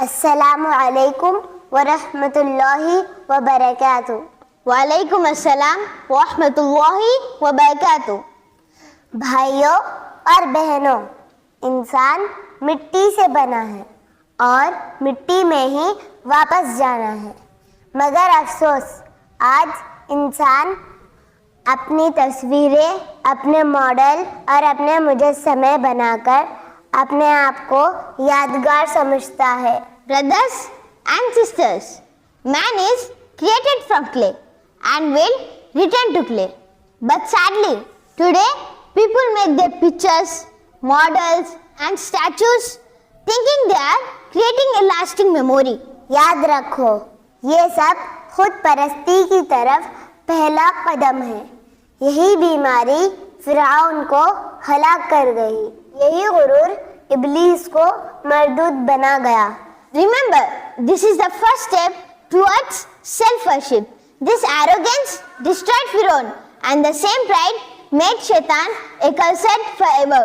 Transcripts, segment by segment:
अस्सलामु अलैकुम वरहमतुल्लाहि वबरकातुहू। वालेकुम अस्सलाम वरहमतुल्लाहि वबरकातुहू। भाइयों और बहनों, इंसान मिट्टी से बना है और मिट्टी में ही वापस जाना है। मगर अफसोस, आज इंसान अपनी तस्वीरें, अपने मॉडल और अपने मुजस्समे बनाकर अपने आप को यादगार समझता है। Brothers and sisters, man is created from clay and will return to clay. But sadly, today people make their pictures, models and statues thinking they are creating a lasting memory. याद रखो, ये सब खुद परस्ती की तरफ पहला कदम है। यही बीमारी फिरौन को हलाक कर गई। यही गुरूर इब्लीस को मरदूद बना गया। Remember, this is the first step towards self-worship. This arrogance destroyed Firaun, and the same pride made Shaitan accursed forever.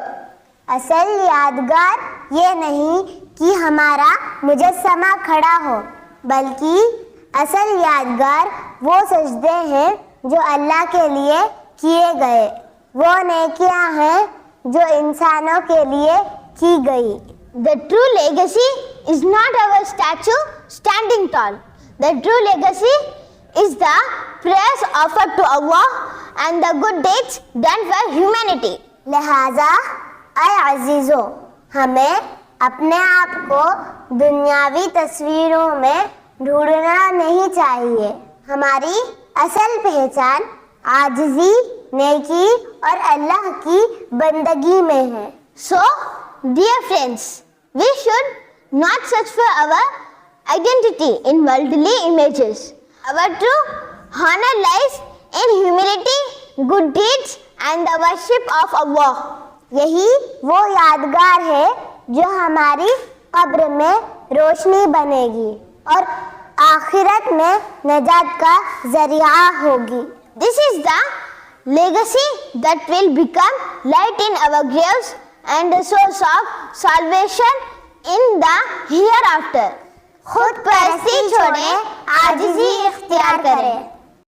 असल यादगार ये नहीं कि हमारा मुजस्समा खड़ा हो, बल्कि असल यादगार वो सजदे हैं जो अल्लाह के लिए किए गए, वो नेकियां हैं जो इंसानों के लिए की गई। The true legacy is not our statue standing tall. The true legacy is the prayers offered to Allah and the good deeds done for humanity. लिहाजा ऐ अजीजों, हमें अपने आप को दुनियावी तस्वीरों में ढूंढना नहीं चाहिए। हमारी असल पहचान आजिज़ी, नेकी और अल्लाह की बंदगी में है। So, dear friends, we should not search for our identity in worldly images. Our true honor lies in humility, good deeds and the worship of Allah. यही वो यादगार है जो हमारी कब्र में रोशनी बनेगी और आखिरत में नजात का जरिया होगी। This is the legacy that will become light in our graves and a source of salvation in the hereafter. खुद परस्ती छोड़ें, आजिज़ी इख्तियार करें।